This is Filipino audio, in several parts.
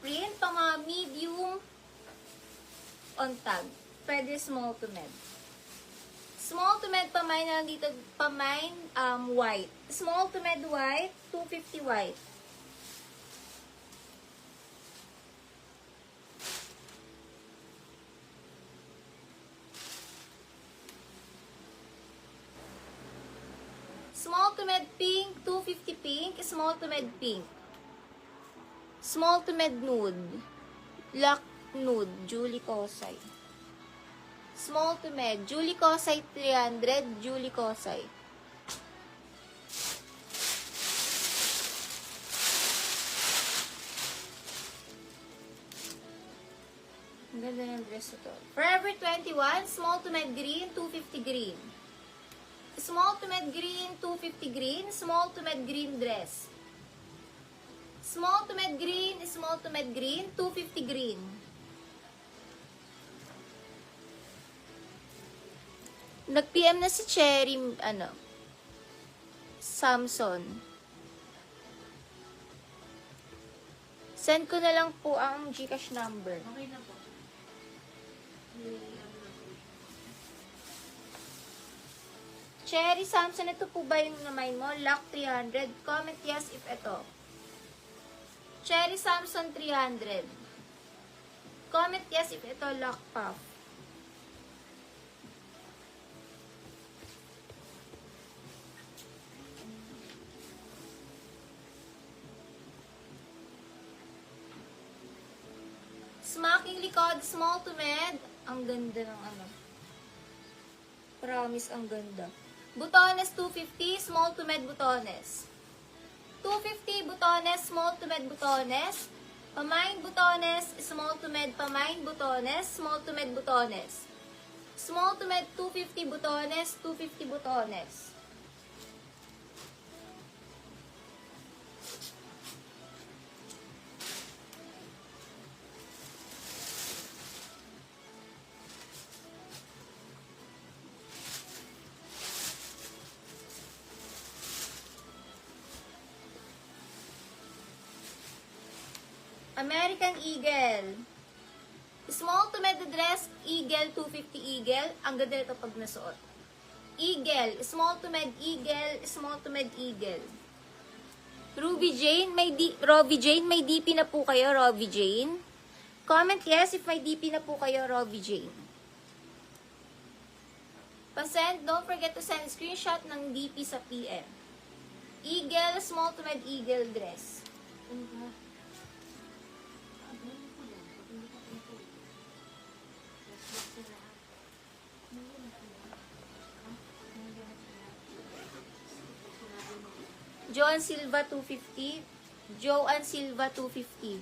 print, pang mga medium on tag. Pwede small to med. Small to med pamay na lang dito, pamay white. Small to med white, 250 white. Small to med pink, 250 pink. Small to med pink. Small to med nude. Black nude, Julie Kosay. Small to med, Julie Kosay 300, Julie Kosay. Ang ganda ng dress ito. Forever 21, small to med green, 250 green. Small to med green, 250 green. Small to med green dress. Small to med green, 250 green. Nag-PM na si Cherry, Samson. Send ko na lang po ang GCash number. Okay na po. Cherry Samson, ito po ba yung namay mo? Lock 300. Comment yes if ito. Cherry Samson 300. Comment yes if ito lock puff. Smacking likod, small to med. Ang ganda ng Promise, ang ganda. Butones 250, small to med butones. 250 butones, small to med butones. Pamain butones, small to med pamain butones, small to med butones. Small to med 250 butones, 250 butones. American Eagle. Small to med dress, Eagle, 250 Eagle. Ang ganda ito pag nasuot. Eagle, small to med Eagle, small to med Eagle. Ruby Jane, Robbie Jane, may DP na po kayo, Robbie Jane. Comment yes if may DP na po kayo, Robbie Jane. Pasend, don't forget to send screenshot ng DP sa PM. Eagle, small to med Eagle dress. Joan Silva 250. Joan Silva 250.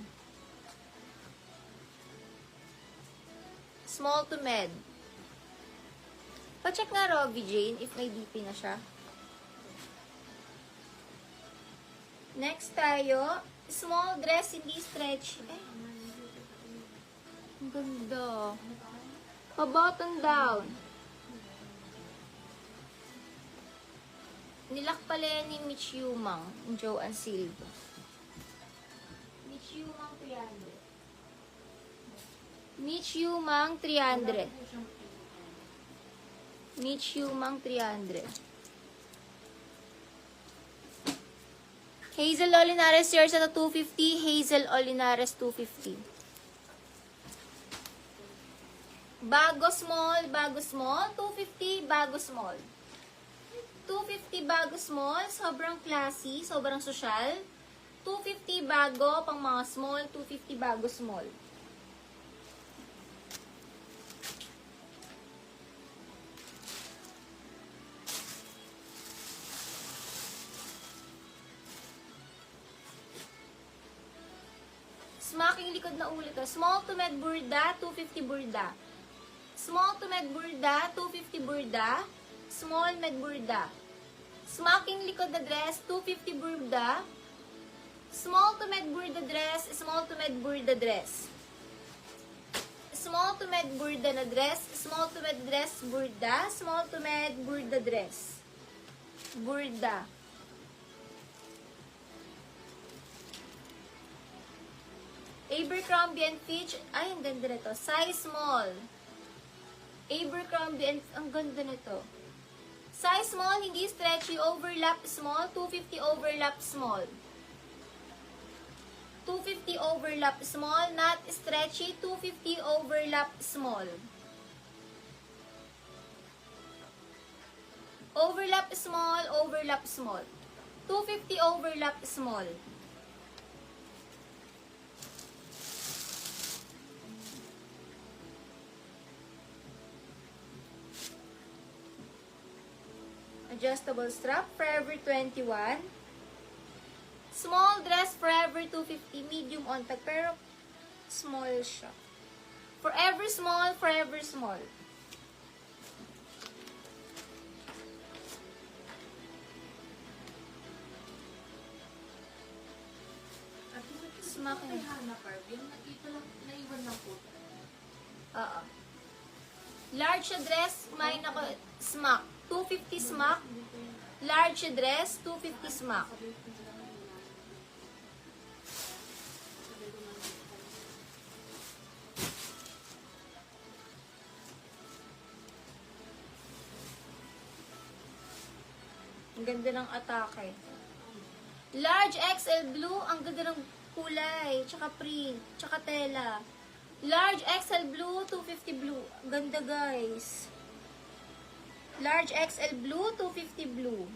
Small to med. Pa-check nga Robbie Jane if may DP na siya. Next tayo, small dress, hindi stretch. Ang ganda. Pa-button down. Nilak pala yan ni Mitch Yumang, yung Joan Silva. Mitch Yumang 300. Mitch Yumang 300. Mitch Yumang 300. Hazel Olinares yours at 250. Hazel Olinares 250. Bago small, 250, bago small. 250 bago small, sobrang classy, sobrang social. 250 bago, pang mga small, 250 bago small. Smacking likod na ulit. Small to med burda, 250 burda. Small to med burda, 250 burda. Small med burda. Smacking likod na dress, 250 burda. Small to med burda dress, small to med burda dress. Small to med burda na dress, small to med dress burda, small to med burda dress. Burda. Abercrombie and Fitch. Ay, ang ganda nito. Size small. Abercrombie and... Ang ganda nito. Size small, hindi stretchy. Overlap small. 250 overlap small. 250 overlap small. Not stretchy. 250 overlap small. Overlap small. Overlap small. 250 overlap small. Adjustable strap, Forever 21. Small dress, Forever 250. Medium on tag, pero small siya. Forever small, Forever small. Smack Ay, Hana Carb. Yung nakita lang, naiwan lang po. Oo. Large siya dress, may nako, smack. 250 smack. Large siya dress, 250 smack. Ang ganda ng atake. Large XL blue, ang ganda ng kulay, tsaka print, tsaka tela. Large XL blue, 250 blue. Ang ganda, guys. Large XL blue, 250 blue.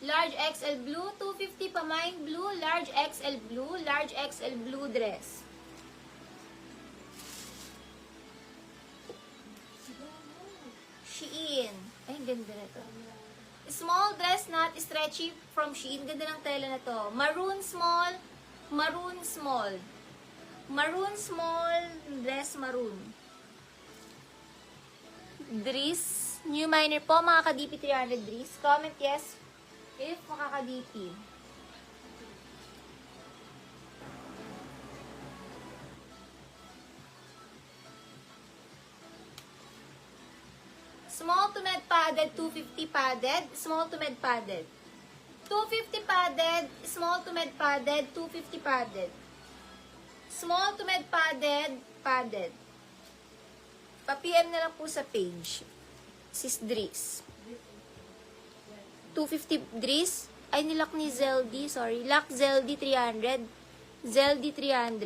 Large XL blue, 250 pamain blue. Large XL blue, large XL blue dress. Shein. Ay, ang ganda na to. Small dress, not stretchy, from Shein. Ganda ng tela na to. Maroon small, maroon small. Maroon small, dress maroon. Dries, new minor po, mga ka-DP 300 Dries. Comment yes if makaka-DP. Small to med padded, 250 padded. Small to med padded. 250 padded, small to med padded, 250 padded. Small to med padded, padded. Pa-PM na lang po sa page. Sis Dries. 250 Dries. Ay, nilock ni Zeldy. Sorry. Lock Zeldy 300. Zeldy 300.